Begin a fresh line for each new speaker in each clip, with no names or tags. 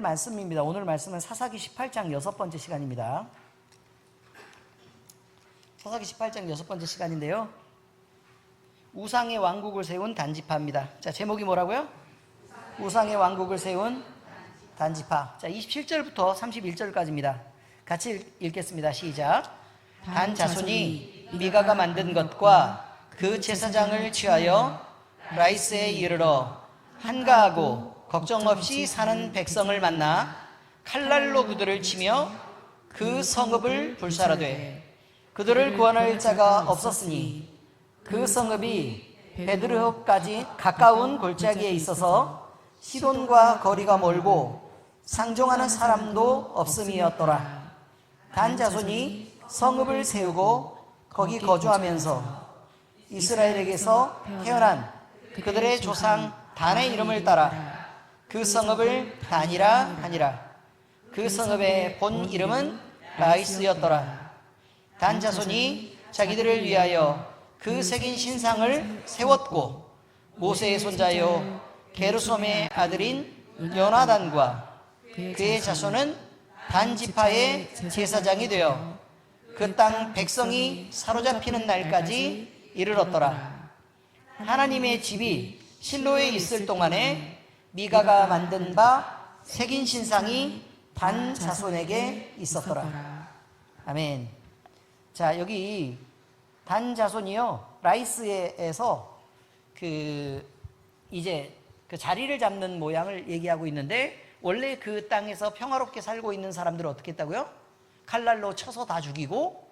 오늘 말씀입니다. 오늘 말씀은 사사기 18장 6번째 시간입니다. 사사기 18장 6번째 시간인데요. 우상의 왕국을 세운 단지파입니다. 자, 제목이 뭐라고요? 우상의 왕국을 세운 단지파. 자, 27절부터 31절까지입니다. 같이 읽겠습니다. 시작. 단 자손이 미가가 만든 것과 그 제사장을 취하여 라이스에 이르러 한가하고 걱정 없이 사는 백성을 만나 칼날로 그들을 치며 그 성읍을 불사르되 그들을 구원할 자가 없었으니 그 성읍이 베드르흡까지 가까운 골짜기에 있어서 시돈과 거리가 멀고 상종하는 사람도 없음이었더라. 단 자손이 성읍을 세우고 거기 거주하면서 이스라엘에게서 태어난 그들의 조상 단의 이름을 따라 그 성읍을 단이라 하니라. 그 성읍의 본 이름은 라이스였더라. 단 자손이 자기들을 위하여 그 새긴 신상을 세웠고 모세의 손자요 게르솜의 아들인 요나단과 그의 자손은 단 지파의 제사장이 되어 그 땅 백성이 사로잡히는 날까지 이르렀더라. 하나님의 집이 실로에 있을 동안에 미가가 만든 바 새긴 신상이 단 자손에게 있었더라. 아멘. 자, 여기 단 자손이요 라이스에서 이제 그 자리를 잡는 모양을 얘기하고 있는데, 원래 그 땅에서 평화롭게 살고 있는 사람들을 어떻게 했다고요? 칼날로 쳐서 다 죽이고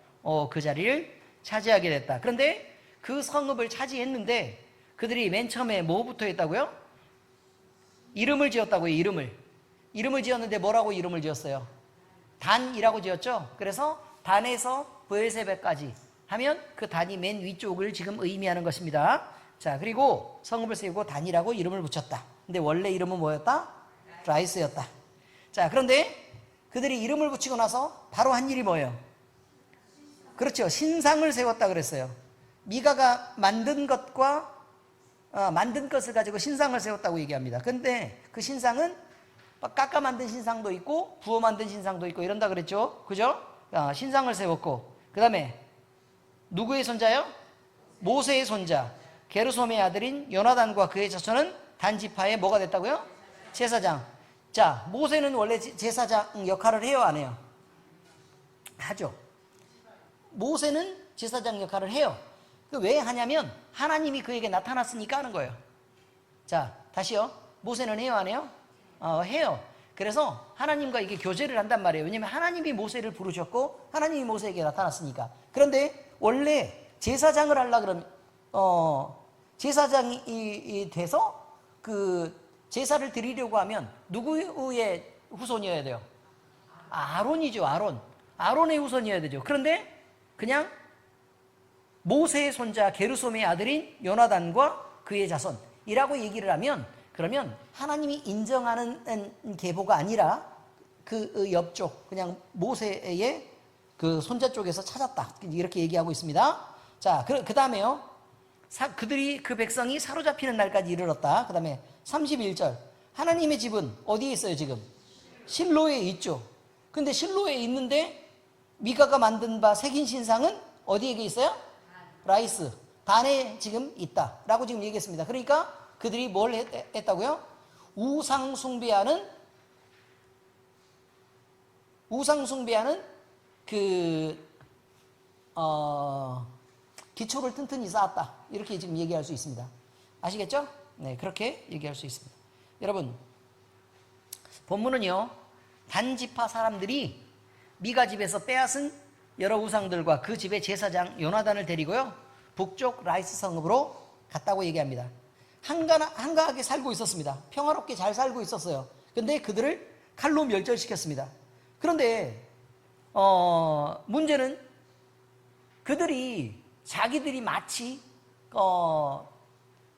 그 자리를 차지하게 됐다. 그런데 그 성읍을 차지했는데 그들이 맨 처음에 뭐부터 했다고요? 이름을 지었다고요. 이름을 지었는데 뭐라고 이름을 지었어요? 단이라고 지었죠. 그래서 단에서 브엘세바까지 하면 그 단이 맨 위쪽을 지금 의미하는 것입니다. 자, 그리고 성읍을 세우고 단이라고 이름을 붙였다. 근데 원래 이름은 뭐였다? 라이스였다. 자, 그런데 그들이 이름을 붙이고 나서 바로 한 일이 뭐예요? 그렇죠. 신상을 세웠다 그랬어요. 미가가 만든 것을 가지고 신상을 세웠다고 얘기합니다. 근데 그 신상은 깎아 만든 신상도 있고 부어 만든 신상도 있고 이런다 그랬죠. 그죠? 신상을 세웠고, 그 다음에 누구의 손자요? 모세의 손자 게르솜의 아들인 요나단과 그의 자손은 단지파의 뭐가 됐다고요? 제사장. 자, 모세는 원래 제사장 역할을 해요, 안 해요? 하죠. 모세는 제사장 역할을 해요. 왜 하냐면 하나님이 그에게 나타났으니까 하는 거예요. 자, 다시요. 모세는 해요, 안 해요? 해요. 그래서 하나님과 이게 교제를 한단 말이에요. 왜냐하면 하나님이 모세를 부르셨고 하나님이 모세에게 나타났으니까. 그런데 원래 제사장을 하려 그러면 제사장이 돼서 그 제사를 드리려고 하면 누구의 후손이어야 돼요? 아론이죠. 아론의 후손이어야 되죠. 그런데 그냥 모세의 손자 게르솜의 아들인 요나단과 그의 자손이라고 얘기를 하면, 그러면 하나님이 인정하는 계보가 아니라 그 옆쪽 그냥 모세의 그 손자 쪽에서 찾았다, 이렇게 얘기하고 있습니다. 자, 그 다음에요. 그들이 그 백성이 사로잡히는 날까지 이르렀다. 그 다음에 31절. 하나님의 집은 어디에 있어요 지금? 실로에 있죠. 근데 실로에 있는데 미가가 만든 바 새긴 신상은 어디에 있어요? 라이스, 단에 지금 있다 라고 지금 얘기했습니다. 그러니까 그들이 뭘 했다고요? 우상 숭배하는 기초를 튼튼히 쌓았다, 이렇게 지금 얘기할 수 있습니다. 아시겠죠? 네, 그렇게 얘기할 수 있습니다. 여러분, 본문은요 단지파 사람들이 미가 집에서 빼앗은 여러 우상들과 그 집의 제사장 요나단을 데리고요 북쪽 라이스 성읍으로 갔다고 얘기합니다. 한가하게 살고 있었습니다. 평화롭게 잘 살고 있었어요. 근데 그들을 칼로 멸절시켰습니다. 그런데 문제는 그들이 자기들이 마치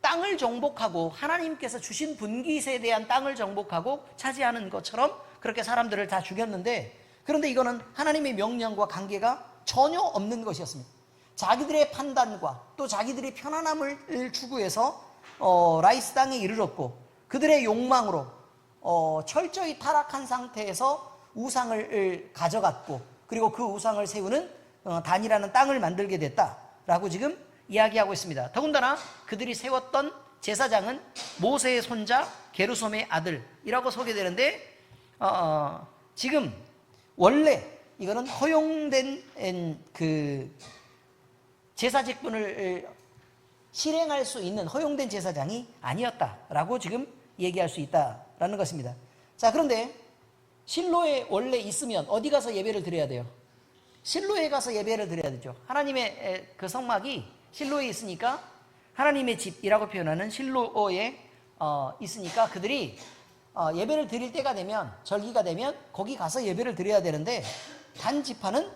땅을 정복하고 하나님께서 주신 분깃에 대한 땅을 정복하고 차지하는 것처럼 그렇게 사람들을 다 죽였는데, 그런데 이거는 하나님의 명령과 관계가 전혀 없는 것이었습니다. 자기들의 판단과 또 자기들의 편안함을 추구해서 라이스 땅에 이르렀고, 그들의 욕망으로 철저히 타락한 상태에서 우상을 가져갔고, 그리고 그 우상을 세우는 단이라는 땅을 만들게 됐다라고 지금 이야기하고 있습니다. 더군다나 그들이 세웠던 제사장은 모세의 손자 게르솜의 아들이라고 소개되는데, 지금 원래 이거는 허용된 그 제사 직분을 실행할 수 있는 허용된 제사장이 아니었다라고 지금 얘기할 수 있다라는 것입니다. 자, 그런데 실로에 원래 있으면 어디 가서 예배를 드려야 돼요? 실로에 가서 예배를 드려야 되죠. 하나님의 그 성막이 실로에 있으니까, 하나님의 집이라고 표현하는 실로에 있으니까 그들이 예배를 드릴 때가 되면, 절기가 되면 거기 가서 예배를 드려야 되는데, 단 지파는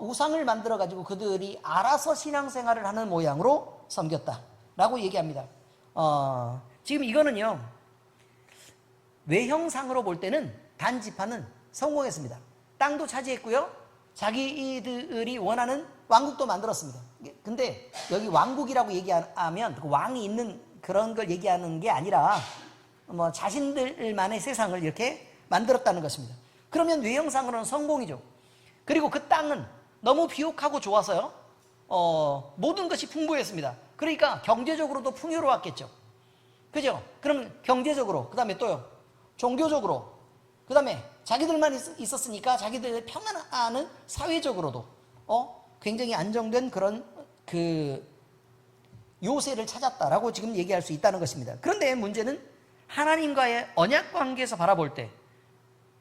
우상을 만들어 가지고 그들이 알아서 신앙생활을 하는 모양으로 섬겼다라고 얘기합니다. 지금 이거는요, 외형상으로 볼 때는 단 지파는 성공했습니다. 땅도 차지했고요, 자기들이 원하는 왕국도 만들었습니다. 근데 여기 왕국이라고 얘기하면 그 왕이 있는 그런 걸 얘기하는 게 아니라 뭐 자신들만의 세상을 이렇게 만들었다는 것입니다. 그러면 외형상으로는 성공이죠. 그리고 그 땅은 너무 비옥하고 좋아서요, 모든 것이 풍부했습니다. 그러니까 경제적으로도 풍요로웠겠죠. 그죠? 그럼 경제적으로, 그 다음에 또요, 종교적으로, 그 다음에 자기들만 있었으니까 자기들을 평안하는 사회적으로도 굉장히 안정된 그런 그 요새를 찾았다라고 지금 얘기할 수 있다는 것입니다. 그런데 문제는 하나님과의 언약 관계에서 바라볼 때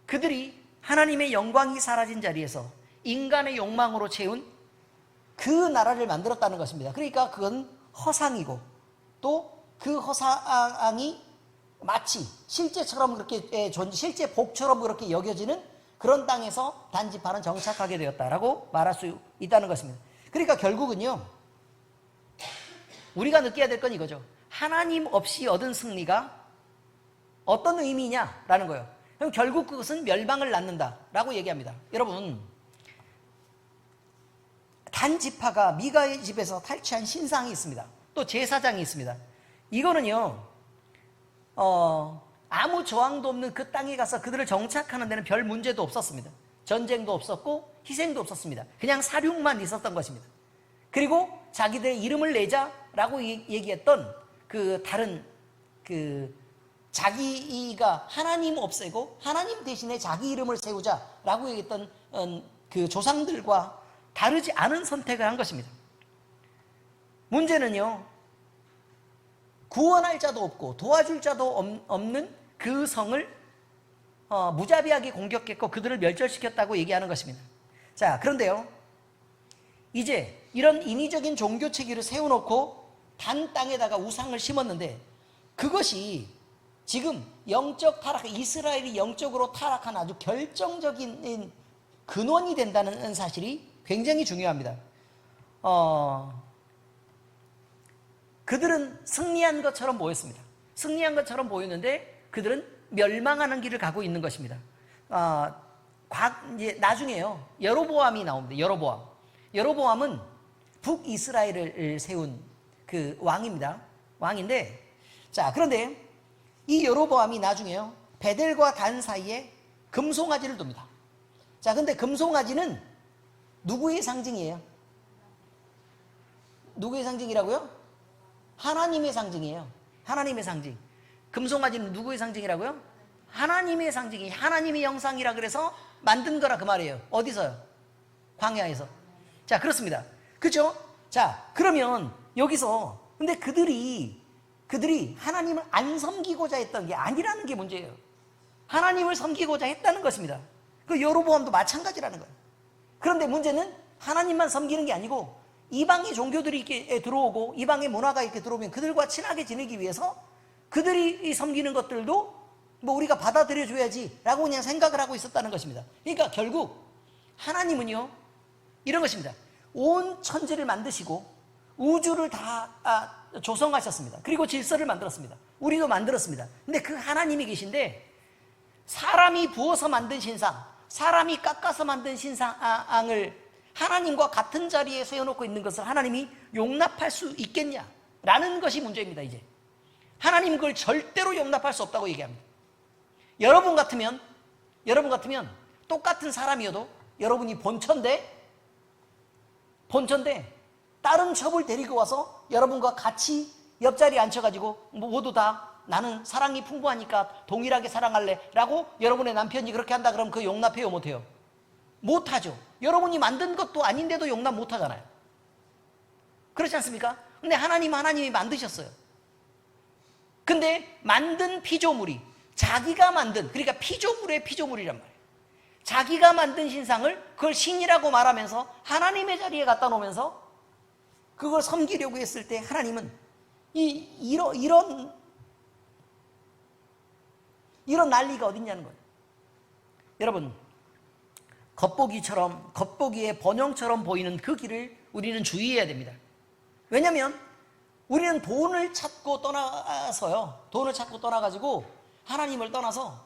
그들이 하나님의 영광이 사라진 자리에서 인간의 욕망으로 채운 그 나라를 만들었다는 것입니다. 그러니까 그건 허상이고, 또 그 허상이 마치 실제처럼 그렇게 실제 복처럼 그렇게 여겨지는 그런 땅에서 단지파는 정착하게 되었다라고 말할 수 있다는 것입니다. 그러니까 결국은요, 우리가 느껴야 될 건 이거죠. 하나님 없이 얻은 승리가 어떤 의미냐라는 거예요. 그럼 결국 그것은 멸망을 낳는다라고 얘기합니다. 여러분, 단지파가 미가의 집에서 탈취한 신상이 있습니다. 또 제사장이 있습니다. 이거는요, 아무 저항도 없는 그 땅에 가서 그들을 정착하는 데는 별 문제도 없었습니다. 전쟁도 없었고 희생도 없었습니다. 그냥 사륙만 있었던 것입니다. 그리고 자기들의 이름을 내자라고 얘기했던 그 다른 그 자기가 하나님 없애고 하나님 대신에 자기 이름을 세우자라고 얘기했던 그 조상들과 다르지 않은 선택을 한 것입니다. 문제는요, 구원할 자도 없고 도와줄 자도 없는 그 성을 무자비하게 공격했고 그들을 멸절시켰다고 얘기하는 것입니다. 자, 그런데요, 이제 이런 인위적인 종교 체계를 세워놓고 단 땅에다가 우상을 심었는데, 그것이 지금 영적 타락, 이스라엘이 영적으로 타락한 아주 결정적인 근원이 된다는 사실이 굉장히 중요합니다. 그들은 승리한 것처럼 보였습니다. 승리한 것처럼 보였는데 그들은 멸망하는 길을 가고 있는 것입니다. 이제 나중에요, 여로보암이 나옵니다. 여로보암은 북이스라엘을 세운 그 왕입니다. 왕인데, 자, 그런데 이 여로보암이 나중에요, 베델과 단 사이에 금송아지를 둡니다. 자, 근데 금송아지는 누구의 상징이에요? 누구의 상징이라고요? 하나님의 상징이에요. 하나님의 상징. 금송아지는 누구의 상징이라고요? 하나님의 상징이, 하나님의 형상이라 그래서 만든 거라 그 말이에요. 어디서요? 광야에서. 자, 그렇습니다. 그죠? 자, 그러면 여기서 근데 그들이 하나님을 안 섬기고자 했던 게 아니라는 게 문제예요. 하나님을 섬기고자 했다는 것입니다. 그 여로보암도 마찬가지라는 거예요. 그런데 문제는 하나님만 섬기는 게 아니고 이방의 종교들이 이렇게 들어오고 이방의 문화가 이렇게 들어오면 그들과 친하게 지내기 위해서 그들이 섬기는 것들도 뭐 우리가 받아들여줘야지 라고 그냥 생각을 하고 있었다는 것입니다. 그러니까 결국 하나님은요, 이런 것입니다. 온 천지를 만드시고 우주를 다 조성하셨습니다. 그리고 질서를 만들었습니다. 우리도 만들었습니다. 근데 그 하나님이 계신데 사람이 부어서 만든 신상, 사람이 깎아서 만든 신상을 하나님과 같은 자리에 세워놓고 있는 것을 하나님이 용납할 수 있겠냐라는 것이 문제입니다. 이제 하나님 그걸 절대로 용납할 수 없다고 얘기합니다. 여러분 같으면 똑같은 사람이어도 여러분이 본처인데 다른 첩을 데리고 와서 여러분과 같이 옆자리에 앉혀가지고 모두 다 나는 사랑이 풍부하니까 동일하게 사랑할래 라고 여러분의 남편이 그렇게 한다 그러면 그거 용납해요 못해요? 못하죠. 여러분이 만든 것도 아닌데도 용납 못하잖아요. 그렇지 않습니까? 근데 하나님이 만드셨어요. 근데 만든 피조물이 자기가 만든, 그러니까 피조물의 피조물이란 말이에요. 자기가 만든 신상을 그걸 신이라고 말하면서 하나님의 자리에 갖다 놓으면서 그걸 섬기려고 했을 때 하나님은 이런 난리가 어딨냐는 거예요. 여러분, 겉보기에 번영처럼 보이는 그 길을 우리는 주의해야 됩니다. 왜냐하면 우리는 돈을 찾고 떠나가지고 하나님을 떠나서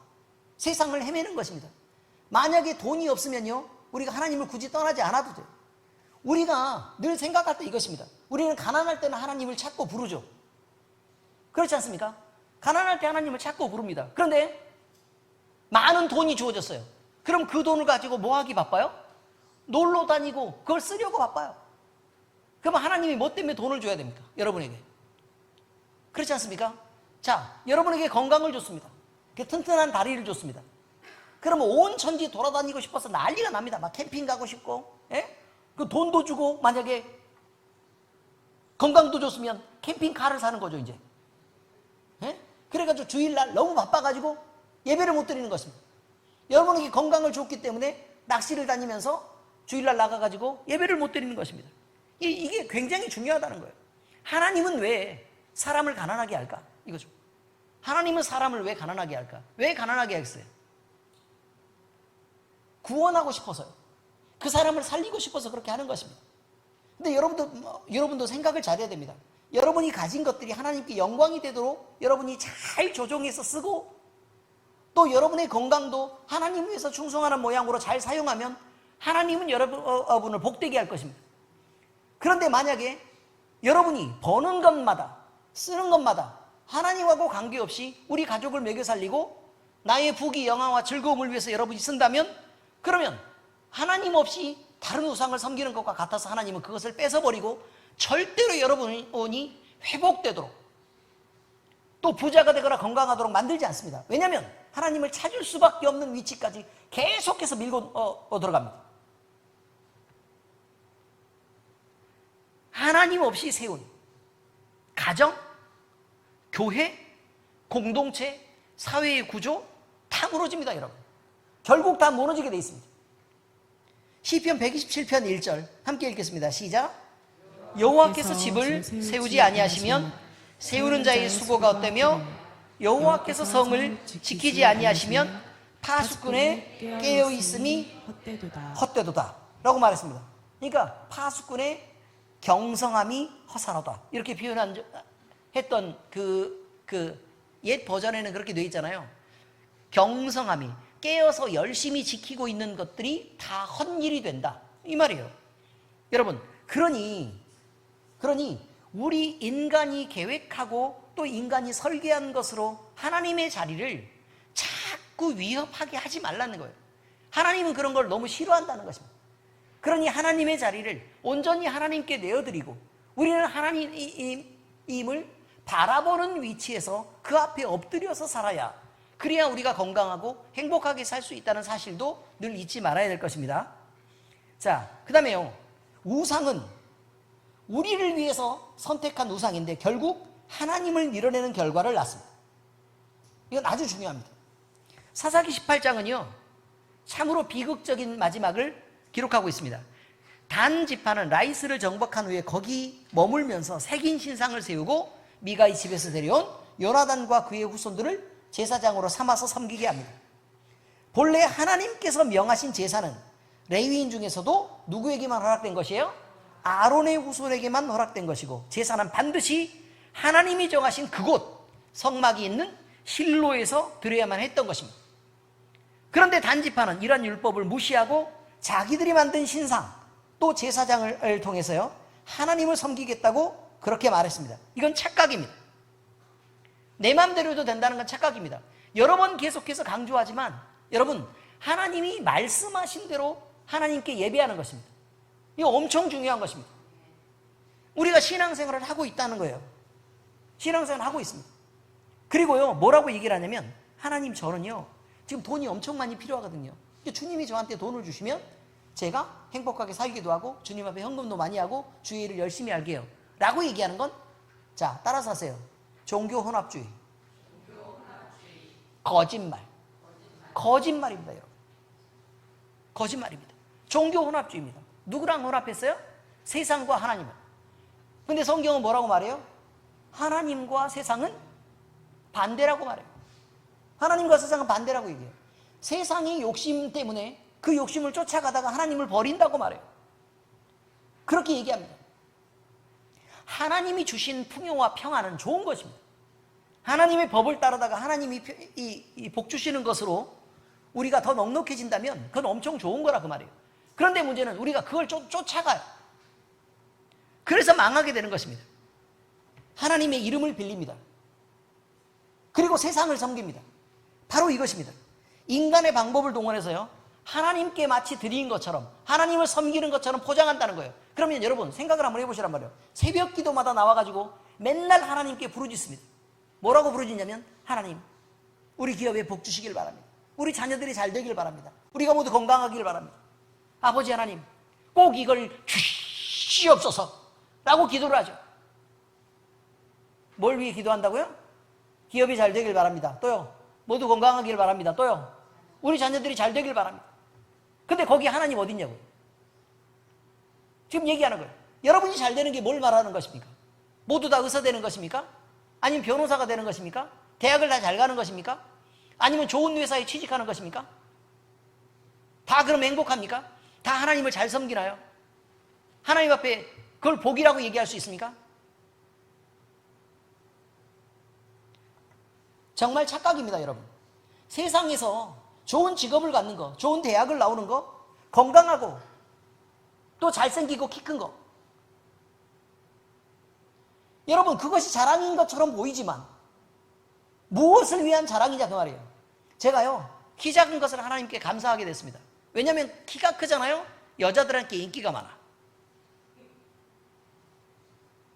세상을 헤매는 것입니다. 만약에 돈이 없으면요, 우리가 하나님을 굳이 떠나지 않아도 돼요. 우리가 늘 생각할 때 이것입니다. 우리는 가난할 때는 하나님을 찾고 부르죠. 그렇지 않습니까? 가난할 때 하나님을 찾고 부릅니다. 그런데 많은 돈이 주어졌어요. 그럼 그 돈을 가지고 뭐 하기 바빠요? 놀러 다니고 그걸 쓰려고 바빠요. 그럼 하나님이 뭐 때문에 돈을 줘야 됩니까? 여러분에게. 그렇지 않습니까? 자, 여러분에게 건강을 줬습니다. 튼튼한 다리를 줬습니다. 그러면 온 천지 돌아다니고 싶어서 난리가 납니다. 막 캠핑 가고 싶고, 그 돈도 주고, 만약에 건강도 줬으면 캠핑카를 사는 거죠, 이제. 그래가지고 주일날 너무 바빠가지고 예배를 못 드리는 것입니다. 여러분에게 건강을 줬기 때문에 낚시를 다니면서 주일날 나가가지고 예배를 못 드리는 것입니다. 이게 굉장히 중요하다는 거예요. 하나님은 왜 사람을 가난하게 할까? 이거죠. 하나님은 사람을 왜 가난하게 할까? 왜 가난하게 했어요? 구원하고 싶어서요. 그 사람을 살리고 싶어서 그렇게 하는 것입니다. 근데 여러분도 생각을 잘해야 됩니다. 여러분이 가진 것들이 하나님께 영광이 되도록 여러분이 잘 조정해서 쓰고, 또 여러분의 건강도 하나님 위해서 충성하는 모양으로 잘 사용하면 하나님은 여러분을 복되게 할 것입니다. 그런데 만약에 여러분이 버는 것마다, 쓰는 것마다 하나님하고 관계없이 우리 가족을 먹여 살리고 나의 부귀 영화와 즐거움을 위해서 여러분이 쓴다면, 그러면 하나님 없이 다른 우상을 섬기는 것과 같아서 하나님은 그것을 뺏어버리고 절대로 여러분이 회복되도록, 또 부자가 되거나 건강하도록 만들지 않습니다. 왜냐하면 하나님을 찾을 수밖에 없는 위치까지 계속해서 밀고 들어갑니다. 하나님 없이 세운 가정, 교회, 공동체, 사회의 구조 다 무너집니다, 여러분. 결국 다 무너지게 되어 있습니다. 시편 127편 1절 함께 읽겠습니다. 시작. 여호와께서 집을 세우지 아니하시면 세우는 자의 수고가 어때며, 여호와께서 성을 지키지 아니하시면 파수꾼의 깨어있음이 헛되도다 라고 말했습니다. 그러니까 파수꾼의 경성함이 허사로다 이렇게 했던 옛 버전에는 그렇게 되어 있잖아요. 경성함이, 깨어서 열심히 지키고 있는 것들이 다 헛일이 된다 이 말이에요. 여러분, 그러니 우리 인간이 계획하고 또 인간이 설계한 것으로 하나님의 자리를 자꾸 위협하게 하지 말라는 거예요. 하나님은 그런 걸 너무 싫어한다는 것입니다. 그러니 하나님의 자리를 온전히 하나님께 내어드리고 우리는 하나님을 바라보는 위치에서 그 앞에 엎드려서 살아야, 그래야 우리가 건강하고 행복하게 살 수 있다는 사실도 늘 잊지 말아야 될 것입니다. 자, 그 다음에요, 우상은 우리를 위해서 선택한 우상인데 결국 하나님을 밀어내는 결과를 낳습니다. 이건 아주 중요합니다. 사사기 18장은요 참으로 비극적인 마지막을 기록하고 있습니다. 단 지파는 라이스를 정복한 후에 거기 머물면서 새긴 신상을 세우고 미가의 집에서 데려온 요나단과 그의 후손들을 제사장으로 삼아서 섬기게 합니다. 본래 하나님께서 명하신 제사는 레위인 중에서도 누구에게만 허락된 것이에요? 아론의 후손에게만 허락된 것이고, 제사는 반드시 하나님이 정하신 그곳 성막이 있는 실로에서 드려야만 했던 것입니다. 그런데 단지파는 이러한 율법을 무시하고 자기들이 만든 신상 또 제사장을 통해서요 하나님을 섬기겠다고 그렇게 말했습니다. 이건 착각입니다. 내 마음대로 해도 된다는 건 착각입니다. 여러 번 계속해서 강조하지만 여러분, 하나님이 말씀하신 대로 하나님께 예배하는 것입니다. 이거 엄청 중요한 것입니다. 우리가 신앙생활을 하고 있다는 거예요. 신앙생활을 하고 있습니다. 그리고요, 뭐라고 얘기를 하냐면, 하나님, 저는요 지금 돈이 엄청 많이 필요하거든요. 주님이 저한테 돈을 주시면 제가 행복하게 살기도 하고 주님 앞에 헌금도 많이 하고 주의 일을 열심히 할게요 라고 얘기하는 건, 자, 따라서 하세요. 종교 혼합주의. 거짓말. 거짓말입니다, 여러분. 거짓말입니다. 종교 혼합주의입니다. 누구랑 혼합했어요? 세상과 하나님을. 근데 성경은 뭐라고 말해요? 하나님과 세상은 반대라고 말해요. 하나님과 세상은 반대라고 얘기해요. 세상의 욕심 때문에 그 욕심을 쫓아가다가 하나님을 버린다고 말해요. 그렇게 얘기합니다. 하나님이 주신 풍요와 평안은 좋은 것입니다. 하나님의 법을 따르다가 하나님이 복 주시는 것으로 우리가 더 넉넉해진다면 그건 엄청 좋은 거라 그 말이에요. 그런데 문제는 우리가 그걸 쫓아가요. 그래서 망하게 되는 것입니다. 하나님의 이름을 빌립니다. 그리고 세상을 섬깁니다. 바로 이것입니다. 인간의 방법을 동원해서요, 하나님께 마치 드린 것처럼, 하나님을 섬기는 것처럼 포장한다는 거예요. 그러면 여러분 생각을 한번 해보시란 말이에요. 새벽 기도마다 나와가지고 맨날 하나님께 부르짖습니다. 뭐라고 부르짖냐면, 하나님, 우리 기업에 복 주시길 바랍니다. 우리 자녀들이 잘 되길 바랍니다. 우리가 모두 건강하길 바랍니다. 아버지 하나님, 꼭 이걸 주시옵소서 라고 기도를 하죠. 뭘 위해 기도한다고요? 기업이 잘 되길 바랍니다. 또요, 모두 건강하길 바랍니다. 또요, 우리 자녀들이 잘 되길 바랍니다. 근데 거기 하나님 어딨냐고요? 지금 얘기하는 거예요. 여러분이 잘 되는 게 뭘 말하는 것입니까? 모두 다 의사 되는 것입니까? 아니면 변호사가 되는 것입니까? 대학을 다 잘 가는 것입니까? 아니면 좋은 회사에 취직하는 것입니까? 다 그럼 행복합니까? 다 하나님을 잘 섬기나요? 하나님 앞에 그걸 복이라고 얘기할 수 있습니까? 정말 착각입니다, 여러분. 세상에서 좋은 직업을 갖는 거, 좋은 대학을 나오는 거, 건강하고 또 잘생기고 키 큰 거, 여러분 그것이 자랑인 것처럼 보이지만 무엇을 위한 자랑이냐 그 말이에요. 제가요 키 작은 것을 하나님께 감사하게 됐습니다. 왜냐하면 키가 크잖아요. 여자들한테 인기가 많아.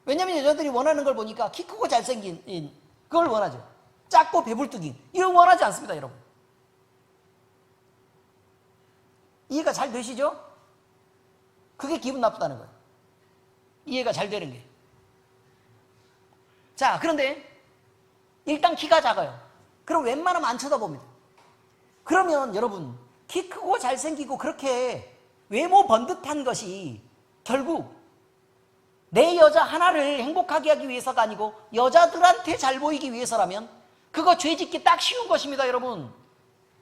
왜냐하면 여자들이 원하는 걸 보니까 키 크고 잘생긴 그걸 원하죠. 작고 배불뚝인 이걸 원하지 않습니다, 여러분. 이해가 잘 되시죠? 그게 기분 나쁘다는 거예요. 이해가 잘 되는 게. 자, 그런데 일단 키가 작아요. 그럼 웬만하면 안 쳐다봅니다. 그러면 여러분, 키 크고 잘생기고 그렇게 외모 번듯한 것이 결국 내 여자 하나를 행복하게 하기 위해서가 아니고 여자들한테 잘 보이기 위해서라면 그거 죄짓기 딱 쉬운 것입니다, 여러분.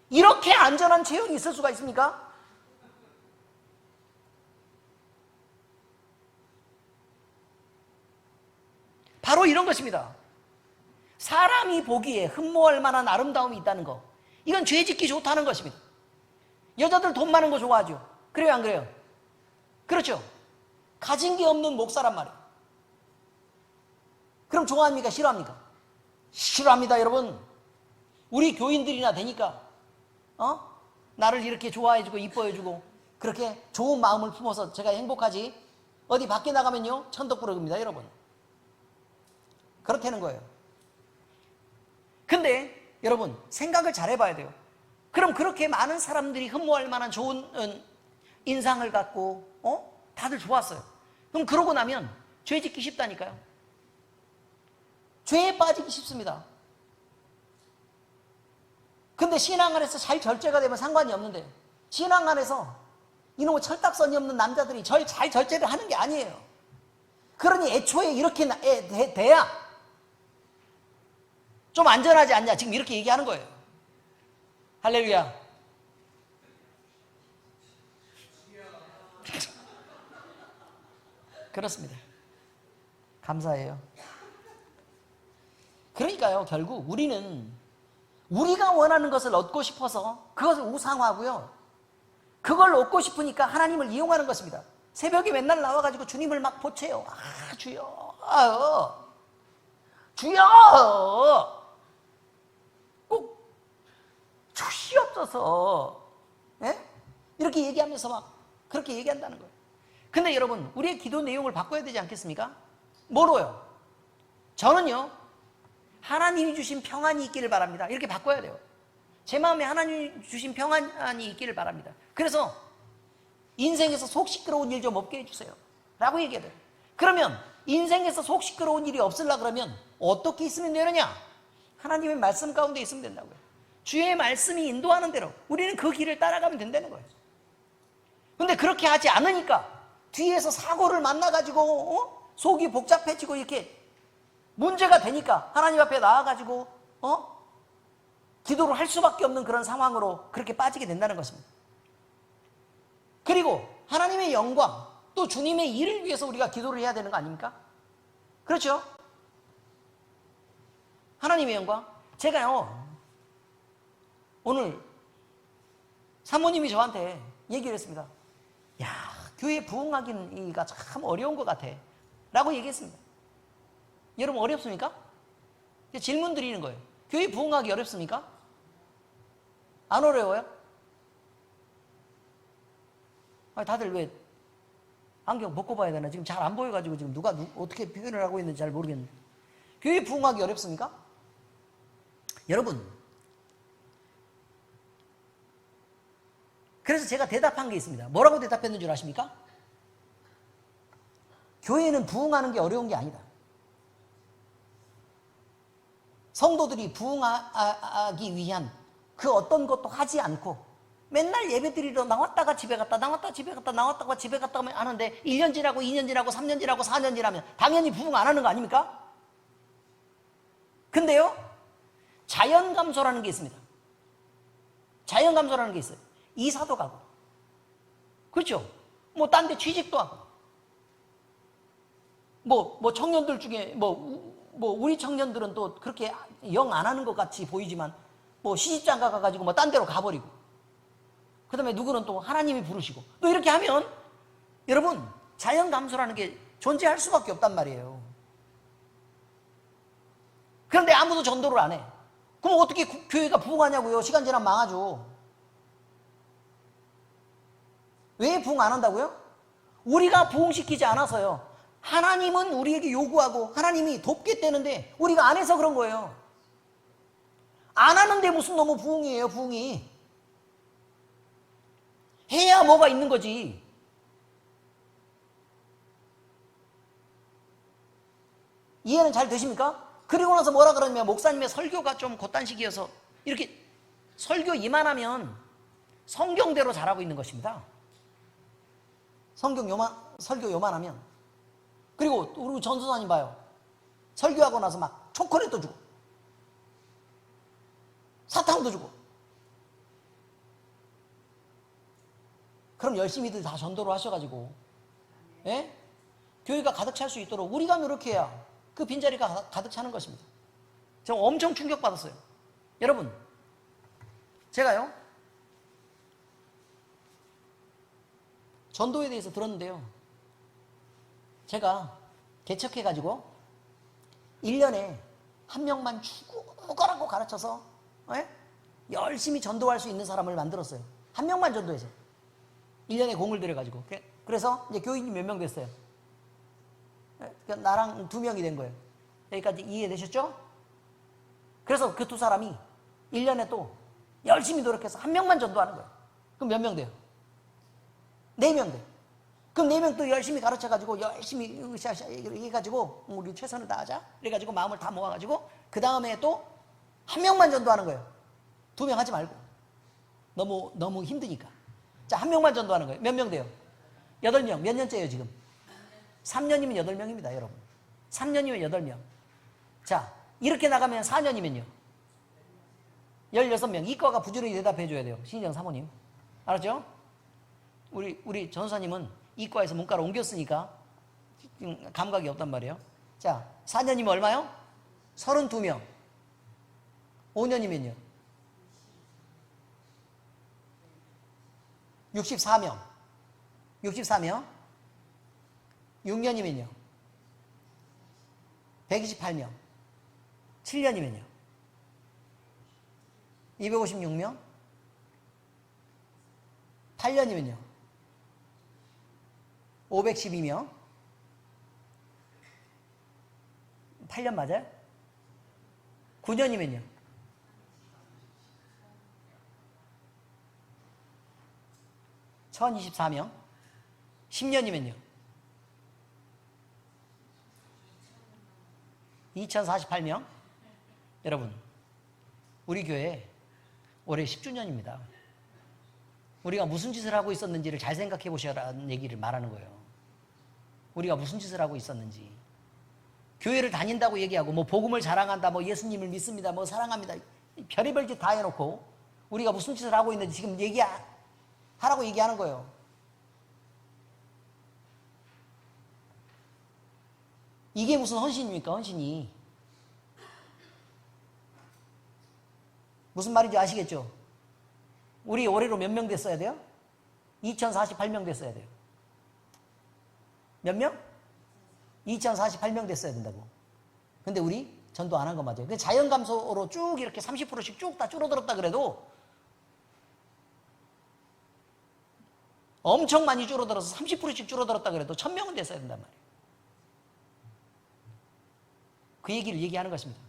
이렇게 안전한 체형이 있을 수가 있습니까? 바로 이런 것입니다. 사람이 보기에 흠모할 만한 아름다움이 있다는 거, 이건 죄짓기 좋다는 것입니다. 여자들 돈 많은 거 좋아하죠. 그래요, 안 그래요? 그렇죠. 가진 게 없는 목사란 말이에요. 그럼 좋아합니까? 싫어합니까? 싫어합니다, 여러분. 우리 교인들이나 되니까 나를 이렇게 좋아해주고 이뻐해주고 그렇게 좋은 마음을 품어서 제가 행복하지, 어디 밖에 나가면요 천덕꾸러기입니다, 여러분. 그렇다는 거예요. 근데 여러분 생각을 잘 해봐야 돼요. 그럼 그렇게 많은 사람들이 흠모할 만한 좋은 인상을 갖고 다들 좋았어요. 그럼 그러고 나면 죄 짓기 쉽다니까요. 죄에 빠지기 쉽습니다. 근데 신앙 안에서 잘 절제가 되면 상관이 없는데, 신앙 안에서 이놈의 철딱선이 없는 남자들이 잘 절제를 하는 게 아니에요. 그러니 애초에 이렇게 돼야 좀 안전하지 않냐, 지금 이렇게 얘기하는 거예요. 할렐루야. 그렇습니다. 감사해요. 그러니까요, 결국 우리는 우리가 원하는 것을 얻고 싶어서 그것을 우상화하고요, 그걸 얻고 싶으니까 하나님을 이용하는 것입니다. 새벽에 맨날 나와가지고 주님을 막 보채요. 주여, 주여. 꼭 숱이 없어서 예? 이렇게 얘기하면서 막 그렇게 얘기한다는 거예요. 근데 여러분, 우리의 기도 내용을 바꿔야 되지 않겠습니까? 뭐로요? 저는요, 하나님이 주신 평안이 있기를 바랍니다. 이렇게 바꿔야 돼요. 제 마음에 하나님이 주신 평안이 있기를 바랍니다. 그래서 인생에서 속 시끄러운 일 좀 없게 해주세요 라고 얘기해야 돼요. 그러면 인생에서 속 시끄러운 일이 없으려 그러면 어떻게 있으면 되느냐? 하나님의 말씀 가운데 있으면 된다고요. 주의 말씀이 인도하는 대로 우리는 그 길을 따라가면 된다는 거예요. 근데 그렇게 하지 않으니까 뒤에서 사고를 만나가지고 속이 복잡해지고 이렇게 문제가 되니까 하나님 앞에 나와가지고 기도를 할 수밖에 없는 그런 상황으로 그렇게 빠지게 된다는 것입니다. 그리고 하나님의 영광 또 주님의 일을 위해서 우리가 기도를 해야 되는 거 아닙니까? 그렇죠? 하나님의 영광. 제가요 오늘 사모님이 저한테 얘기를 했습니다. 야, 교회 부흥하기가 참 어려운 것 같아 라고 얘기했습니다. 여러분, 어렵습니까? 질문 드리는 거예요. 교회 부흥하기 어렵습니까? 안 어려워요? 아니, 다들 왜 안경 벗고 봐야 되나? 지금 잘 안 보여가지고 지금 누가 어떻게 표현을 하고 있는지 잘 모르겠는데. 교회 부흥하기 어렵습니까? 여러분, 그래서 제가 대답한 게 있습니다. 뭐라고 대답했는 줄 아십니까? 교회는 부흥하는 게 어려운 게 아니다. 성도들이 부흥하기 위한 그 어떤 것도 하지 않고 맨날 예배드리러 나왔다가 집에 갔다 나왔다가 집에 갔다 나왔다가 집에 갔다 하는데 1년 지나고 2년 지나고 3년 지나고 4년 지나면 당연히 부흥 안 하는 거 아닙니까? 근데요, 자연감소라는 게 있습니다. 자연감소라는 게 있어요. 이사도 가고, 그렇죠? 뭐 딴 데 취직도 하고, 뭐 청년들 중에 우리 청년들은 또 그렇게 영 안 하는 것 같이 보이지만 뭐 시집장가 가가지고 뭐 딴 데로 가버리고, 그 다음에 누구는 또 하나님이 부르시고, 또 이렇게 하면 여러분, 자연감소라는 게 존재할 수밖에 없단 말이에요. 그런데 아무도 전도를 안 해. 그럼 어떻게 교회가 부흥하냐고요? 시간 지나면 망하죠. 왜 부흥 안 한다고요? 우리가 부흥시키지 않아서요. 하나님은 우리에게 요구하고 하나님이 돕겠다는데 우리가 안 해서 그런 거예요. 안 하는데 무슨 너무 부흥이에요, 부흥이. 해야 뭐가 있는 거지. 이해는 잘 되십니까? 그리고 나서 뭐라 그러냐면, 목사님의 설교가 좀 그딴식이어서 이렇게 설교 이만하면 성경대로 잘하고 있는 것입니다. 설교 요만하면. 그리고 우리 전도사님 봐요. 설교하고 나서 막 초콜릿도 주고 사탕도 주고. 그럼 열심히들 다 전도를 하셔가지고, 예? 교회가 가득 찰 수 있도록 우리가 노력해야 그 빈자리가 가득 차는 것입니다. 제가 엄청 충격받았어요. 여러분, 제가요 전도에 대해서 들었는데요, 제가 개척해가지고 1년에 한 명만 죽어라고 가르쳐서 열심히 전도할 수 있는 사람을 만들었어요. 한 명만 전도해서 1년에 공을 들여가지고. 그래서 이제 교인이 몇 명 됐어요? 나랑 2명이 된 거예요. 여기까지 이해되셨죠? 그래서 그 2사람이 1년에 또 열심히 노력해서 한 명만 전도하는 거예요. 그럼 몇 명 돼요? 4명 돼요. 그럼 4명 또 열심히 가르쳐가지고 열심히 해가지고 우리 최선을 다하자 그래가지고 마음을 다 모아가지고 그 다음에 또 한 명만 전도하는 거예요. 2명 하지 말고. 너무 힘드니까. 자, 한 명만 전도하는 거예요. 몇 명 돼요? 8명. 몇 년째예요 지금? 3년이면 8명입니다 여러분. 3년이면 8명. 자, 이렇게 나가면 4년이면요 16명. 이과가 부지런히 대답해 줘야 돼요. 신희정 사모님 알았죠? 우리 전사님은 이과에서 문과로 옮겼으니까 감각이 없단 말이에요. 자, 4년이면 얼마요? 32명. 5년이면요 64명. 64명. 6년이면요 128명. 7년이면요 256명. 8년이면요. 512명. 8년 맞아요? 9년이면요. 1024명. 10년이면요. 2048명. 여러분, 우리 교회 올해 10주년입니다. 우리가 무슨 짓을 하고 있었는지를 잘 생각해 보셔라는 얘기를 말하는 거예요. 우리가 무슨 짓을 하고 있었는지. 교회를 다닌다고 얘기하고 뭐 복음을 자랑한다, 뭐 예수님을 믿습니다, 뭐 사랑합니다, 별의별 짓 다 해놓고 우리가 무슨 짓을 하고 있는지 지금 하라고 얘기하는 거예요. 이게 무슨 헌신입니까? 헌신이. 무슨 말인지 아시겠죠? 우리 올해로 몇 명 됐어야 돼요? 2048명 됐어야 돼요. 몇 명? 2048명 됐어야 된다고. 근데 우리 전도 안 한 거 맞아요. 자연 감소로 쭉 이렇게 30%씩 쭉 다 줄어들었다 그래도 엄청 많이 줄어들어서 30%씩 줄어들었다 그래도 1000명은 됐어야 된단 말이에요. 그 얘기를 얘기하는 것입니다.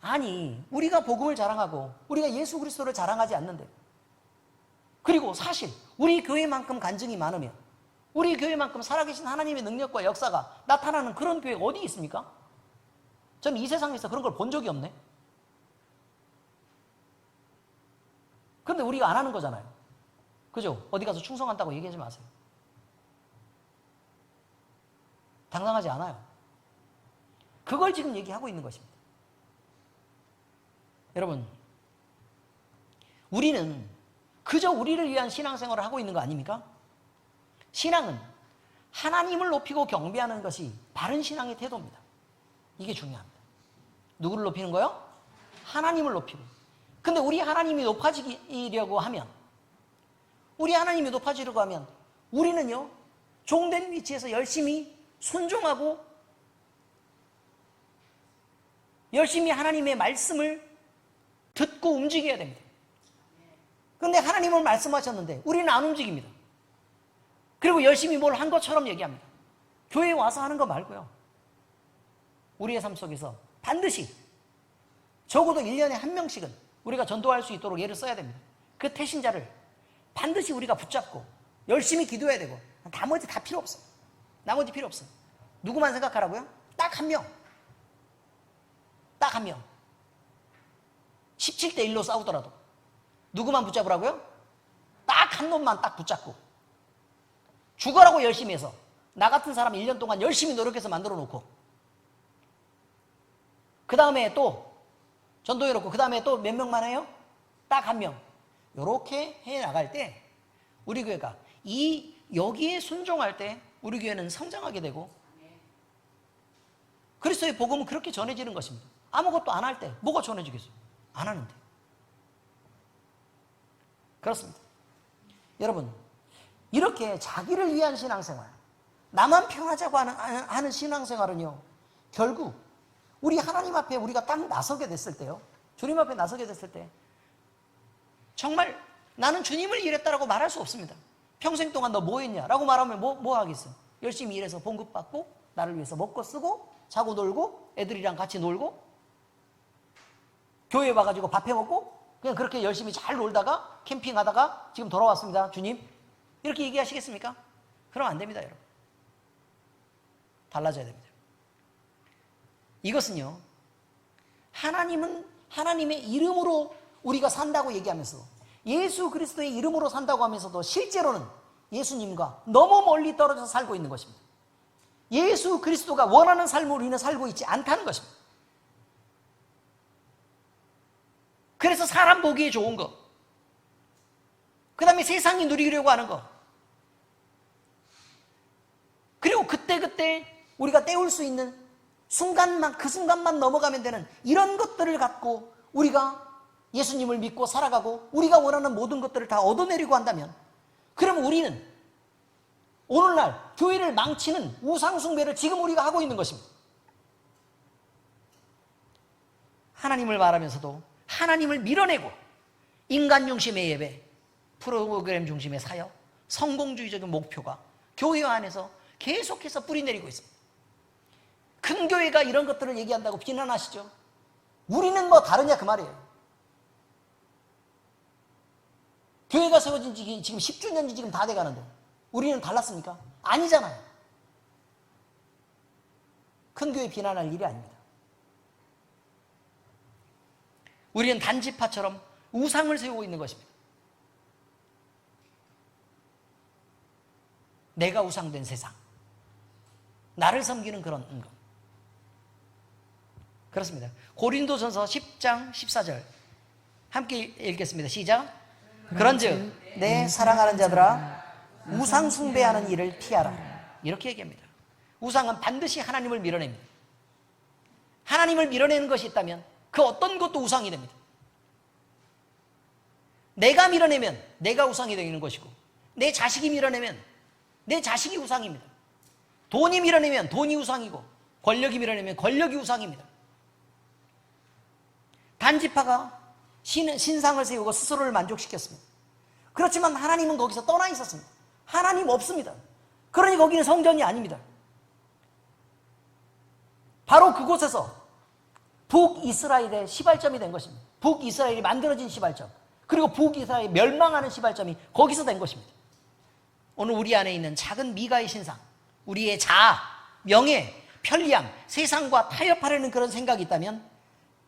아니, 우리가 복음을 자랑하고 우리가 예수 그리스도를 자랑하지 않는데, 그리고 사실 우리 교회만큼 간증이 많으면, 우리 교회만큼 살아계신 하나님의 능력과 역사가 나타나는 그런 교회가 어디 있습니까? 저는 이 세상에서 그런 걸 본 적이 없네. 그런데 우리가 안 하는 거잖아요. 그죠? 어디 가서 충성한다고 얘기하지 마세요. 당당하지 않아요. 그걸 지금 얘기하고 있는 것입니다. 여러분, 우리는 그저 우리를 위한 신앙생활을 하고 있는 거 아닙니까? 신앙은 하나님을 높이고 경배하는 것이 바른 신앙의 태도입니다. 이게 중요합니다. 누구를 높이는 거요? 하나님을 높이고. 근데 우리 하나님이 높아지려고 하면, 우리는요, 종된 위치에서 열심히 순종하고 열심히 하나님의 말씀을 듣고 움직여야 됩니다. 그런데 하나님은 말씀하셨는데 우리는 안 움직입니다. 그리고 열심히 뭘 한 것처럼 얘기합니다. 교회에 와서 하는 거 말고요, 우리의 삶 속에서 반드시 적어도 1년에 한 명씩은 우리가 전도할 수 있도록 애를 써야 됩니다. 그 태신자를 반드시 우리가 붙잡고 열심히 기도해야 되고, 나머지 다 필요 없어요. 나머지 필요 없어요. 누구만 생각하라고요? 딱 한 명. 딱 한 명. 17대 1로 싸우더라도 누구만 붙잡으라고요? 딱 한 놈만 딱 붙잡고 죽어라고 열심히 해서, 나 같은 사람 1년 동안 열심히 노력해서 만들어 놓고, 그 다음에 또 전도해 놓고, 그 다음에 또 몇 명만 해요? 딱 한 명. 이렇게 해 나갈 때 우리 교회가 여기에 순종할 때 우리 교회는 성장하게 되고, 그리스도의 복음은 그렇게 전해지는 것입니다. 아무것도 안 할 때 뭐가 전해지겠어요? 안 하는데. 그렇습니다. 여러분, 이렇게 자기를 위한 신앙생활, 나만 편하자고 하는 신앙생활은요, 결국 우리 하나님 앞에 우리가 딱 나서게 됐을 때요, 주님 앞에 나서게 됐을 때 정말 나는 주님을 일했다라고 말할 수 없습니다. 평생 동안 너 뭐 했냐라고 말하면 뭐 하겠어요? 열심히 일해서 봉급받고 나를 위해서 먹고 쓰고 자고 놀고 애들이랑 같이 놀고 교회에 와가지고 밥 해먹고 그냥 그렇게 열심히 잘 놀다가 캠핑하다가 지금 돌아왔습니다, 주님, 이렇게 얘기하시겠습니까? 그러면 안 됩니다, 여러분. 달라져야 됩니다. 이것은요, 하나님은 하나님의 이름으로 우리가 산다고 얘기하면서, 예수 그리스도의 이름으로 산다고 하면서도 실제로는 예수님과 너무 멀리 떨어져서 살고 있는 것입니다. 예수 그리스도가 원하는 삶을 우리는 살고 있지 않다는 것입니다. 그래서 사람 보기에 좋은 거, 그 다음에 세상이 누리려고 하는 거, 그리고 그때그때 우리가 때울 수 있는 순간만, 그 순간만 넘어가면 되는 이런 것들을 갖고 우리가 예수님을 믿고 살아가고 우리가 원하는 모든 것들을 다 얻어내려고 한다면, 그럼 우리는 오늘날 교회를 망치는 우상숭배를 지금 우리가 하고 있는 것입니다. 하나님을 말하면서도 하나님을 밀어내고 인간 중심의 예배, 프로그램 중심의 사역, 성공주의적인 목표가 교회 안에서 계속해서 뿌리내리고 있습니다. 큰 교회가 이런 것들을 얘기한다고 비난하시죠. 우리는 뭐 다르냐 그 말이에요. 교회가 세워진 지 지금 10주년이 지금 다 돼가는데 우리는 달랐습니까? 아니잖아요. 큰 교회 비난할 일이 아닙니다. 우리는 단지파처럼 우상을 세우고 있는 것입니다. 내가 우상된 세상, 나를 섬기는 그런 것. 그렇습니다. 고린도전서 10장 14절 함께 읽겠습니다. 시작. 그런즉 내 사랑하는 자들아 우상 숭배하는 일을 피하라. 이렇게 얘기합니다. 우상은 반드시 하나님을 밀어냅니다. 하나님을 밀어내는 것이 있다면 그 어떤 것도 우상이 됩니다. 내가 밀어내면 내가 우상이 되는 것이고, 내 자식이 밀어내면 내 자식이 우상입니다. 돈이 밀어내면 돈이 우상이고, 권력이 밀어내면 권력이 우상입니다. 단지파가 신상을 세우고 스스로를 만족시켰습니다. 그렇지만 하나님은 거기서 떠나 있었습니다. 하나님 없습니다. 그러니 거기는 성전이 아닙니다. 바로 그곳에서 북이스라엘의 시발점이 된 것입니다. 북이스라엘이 만들어진 시발점, 그리고 북이스라엘이 멸망하는 시발점이 거기서 된 것입니다. 오늘 우리 안에 있는 작은 미가의 신상, 우리의 자아, 명예, 편리함, 세상과 타협하려는 그런 생각이 있다면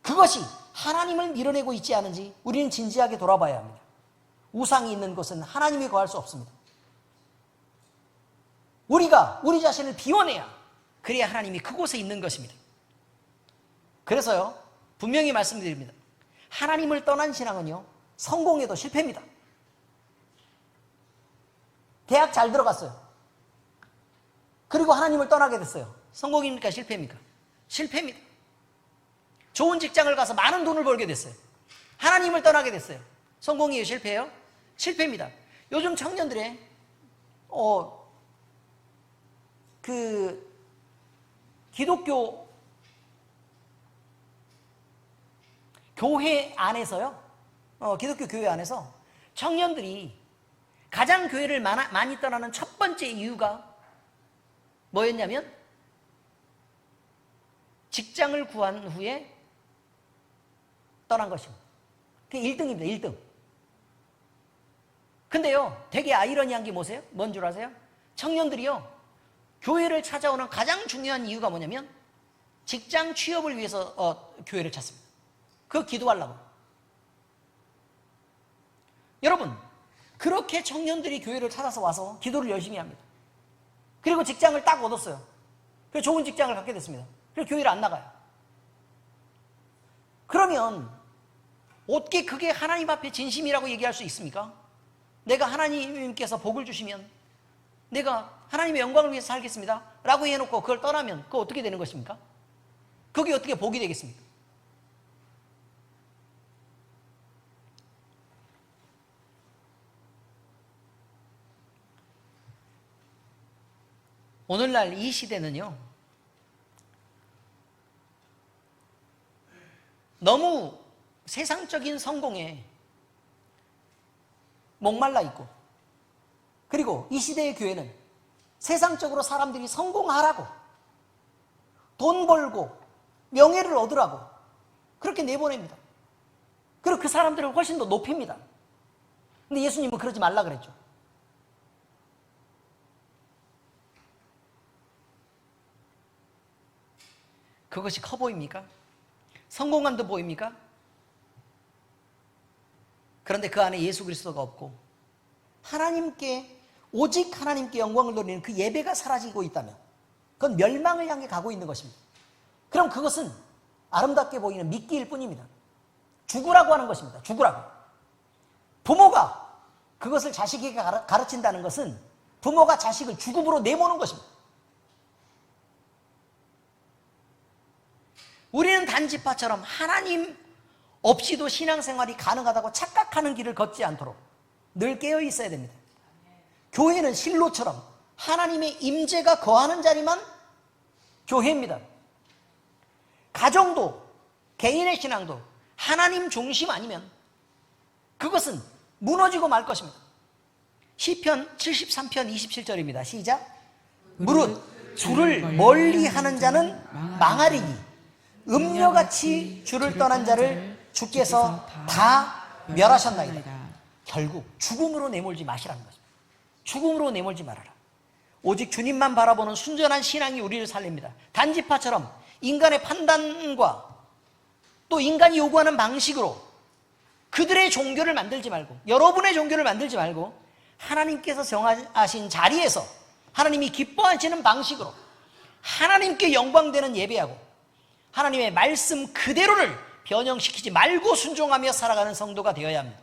그것이 하나님을 밀어내고 있지 않은지 우리는 진지하게 돌아봐야 합니다. 우상이 있는 곳은 하나님이 거할 수 없습니다. 우리가 우리 자신을 비워내야, 그래야 하나님이 그곳에 있는 것입니다. 그래서요, 분명히 말씀드립니다. 하나님을 떠난 신앙은요, 성공해도 실패입니다. 대학 잘 들어갔어요. 그리고 하나님을 떠나게 됐어요. 성공입니까? 실패입니까? 실패입니다. 좋은 직장을 가서 많은 돈을 벌게 됐어요. 하나님을 떠나게 됐어요. 성공이에요? 실패예요? 실패입니다. 요즘 청년들의 기독교 교회 안에서요, 기독교 교회 안에서 청년들이 가장 교회를 많이 떠나는 첫 번째 이유가 뭐였냐면, 직장을 구한 후에 떠난 것입니다. 그게 1등입니다. 1등. 근데요, 되게 아이러니한 게 뭐세요? 뭔 줄 아세요? 청년들이요, 교회를 찾아오는 가장 중요한 이유가 뭐냐면 직장 취업을 위해서 교회를 찾습니다. 그거 기도하려고. 여러분, 그렇게 청년들이 교회를 찾아서 와서 기도를 열심히 합니다. 그리고 직장을 딱 얻었어요. 그래서 좋은 직장을 갖게 됐습니다. 그래서 교회를 안 나가요. 그러면 어떻게 그게 하나님 앞에 진심이라고 얘기할 수 있습니까? 내가 하나님께서 복을 주시면 내가 하나님의 영광을 위해서 살겠습니다 라고 해놓고 그걸 떠나면 그거 어떻게 되는 것입니까? 그게 어떻게 복이 되겠습니까? 오늘날 이 시대는요, 너무 세상적인 성공에 목말라 있고, 그리고 이 시대의 교회는 세상적으로 사람들이 성공하라고, 돈 벌고 명예를 얻으라고 그렇게 내보냅니다. 그리고 그 사람들을 훨씬 더 높입니다. 근데 예수님은 그러지 말라 그랬죠. 그것이 커 보입니까? 성공한 듯 보입니까? 그런데 그 안에 예수 그리스도가 없고 하나님께, 오직 하나님께 영광을 돌리는 그 예배가 사라지고 있다면 그건 멸망을 향해 가고 있는 것입니다. 그럼 그것은 아름답게 보이는 미끼일 뿐입니다. 죽으라고 하는 것입니다. 죽으라고. 부모가 그것을 자식에게 가르친다는 것은 부모가 자식을 죽음으로 내모는 것입니다. 우리는 단지파처럼 하나님 없이도 신앙생활이 가능하다고 착각하는 길을 걷지 않도록 늘 깨어 있어야 됩니다. 교회는 실로처럼 하나님의 임재가 거하는 자리만 교회입니다. 가정도, 개인의 신앙도 하나님 중심 아니면 그것은 무너지고 말 것입니다. 시편 73편 27절입니다. 시작. 무릇 주를 멀리하는 자는 망하리니 음녀같이 주를 떠난 자를 주께서 다 멸하셨나이다. 결국 죽음으로 내몰지 마시라는 거죠. 죽음으로 내몰지 말아라. 오직 주님만 바라보는 순전한 신앙이 우리를 살립니다. 단지파처럼 인간의 판단과 또 인간이 요구하는 방식으로 그들의 종교를 만들지 말고, 여러분의 종교를 만들지 말고, 하나님께서 정하신 자리에서 하나님이 기뻐하시는 방식으로 하나님께 영광되는 예배하고 하나님의 말씀 그대로를 변형시키지 말고 순종하며 살아가는 성도가 되어야 합니다.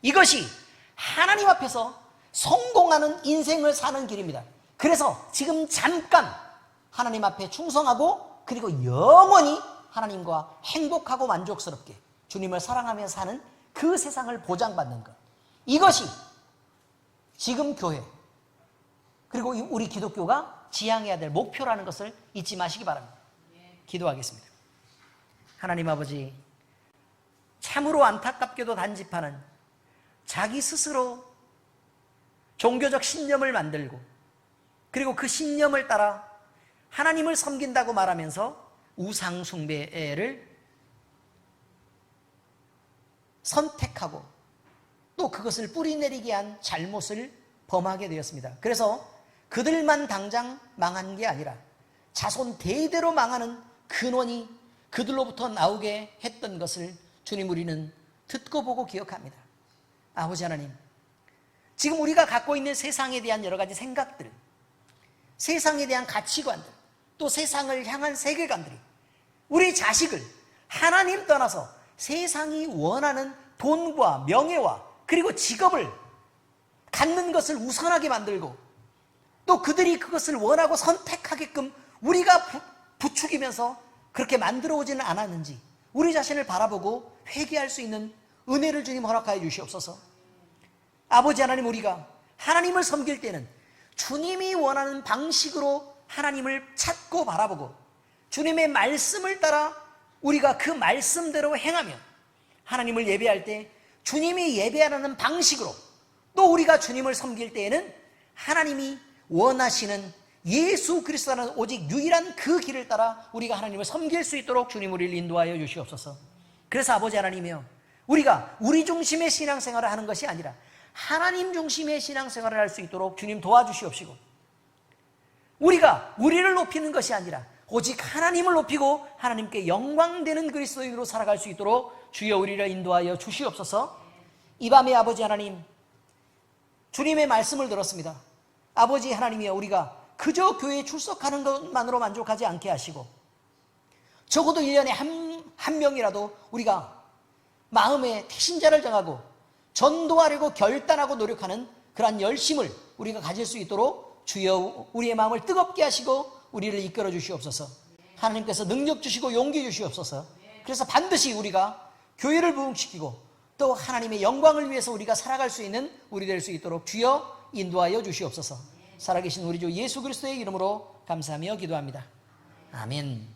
이것이 하나님 앞에서 성공하는 인생을 사는 길입니다. 그래서 지금 잠깐 하나님 앞에 충성하고 그리고 영원히 하나님과 행복하고 만족스럽게 주님을 사랑하며 사는 그 세상을 보장받는 것, 이것이 지금 교회 그리고 우리 기독교가 지향해야 될 목표라는 것을 잊지 마시기 바랍니다. 기도하겠습니다. 하나님 아버지, 참으로 안타깝게도 단지파는 자기 스스로 종교적 신념을 만들고 그리고 그 신념을 따라 하나님을 섬긴다고 말하면서 우상 숭배를 선택하고 또 그것을 뿌리내리게 한 잘못을 범하게 되었습니다. 그래서 그들만 당장 망한 게 아니라 자손 대대로 망하는 근원이 그들로부터 나오게 했던 것을 주님 우리는 듣고 보고 기억합니다. 아버지 하나님, 지금 우리가 갖고 있는 세상에 대한 여러 가지 생각들, 세상에 대한 가치관들, 또 세상을 향한 세계관들이 우리 자식을 하나님 떠나서 세상이 원하는 돈과 명예와 그리고 직업을 갖는 것을 우선하게 만들고 또 그들이 그것을 원하고 선택하게끔 우리가 부추기면서 그렇게 만들어 오지는 않았는지 우리 자신을 바라보고 회개할 수 있는 은혜를 주님 허락하여 주시옵소서. 아버지 하나님, 우리가 하나님을 섬길 때는 주님이 원하는 방식으로 하나님을 찾고 바라보고 주님의 말씀을 따라 우리가 그 말씀대로 행하며 하나님을 예배할 때 주님이 예배하는 방식으로 또 우리가 주님을 섬길 때에는 하나님이 원하시는 예수 그리스도라는 오직 유일한 그 길을 따라 우리가 하나님을 섬길 수 있도록 주님 우리를 인도하여 주시옵소서. 그래서 아버지 하나님이여, 우리가 우리 중심의 신앙생활을 하는 것이 아니라 하나님 중심의 신앙생활을 할 수 있도록 주님 도와주시옵시고, 우리가 우리를 높이는 것이 아니라 오직 하나님을 높이고 하나님께 영광되는 그리스도인으로 살아갈 수 있도록 주여 우리를 인도하여 주시옵소서. 이 밤에 아버지 하나님, 주님의 말씀을 들었습니다. 아버지 하나님이여, 우리가 그저 교회에 출석하는 것만으로 만족하지 않게 하시고 적어도 1년에 한 명이라도 우리가 마음에 택신자를 정하고 전도하려고 결단하고 노력하는 그러한 열심을 우리가 가질 수 있도록 주여 우리의 마음을 뜨겁게 하시고 우리를 이끌어 주시옵소서. 하나님께서 능력 주시고 용기 주시옵소서. 그래서 반드시 우리가 교회를 부흥시키고 또 하나님의 영광을 위해서 우리가 살아갈 수 있는 우리 될 수 있도록 주여 인도하여 주시옵소서. 살아계신 우리 주 예수 그리스도의 이름으로 감사하며 기도합니다. 아멘.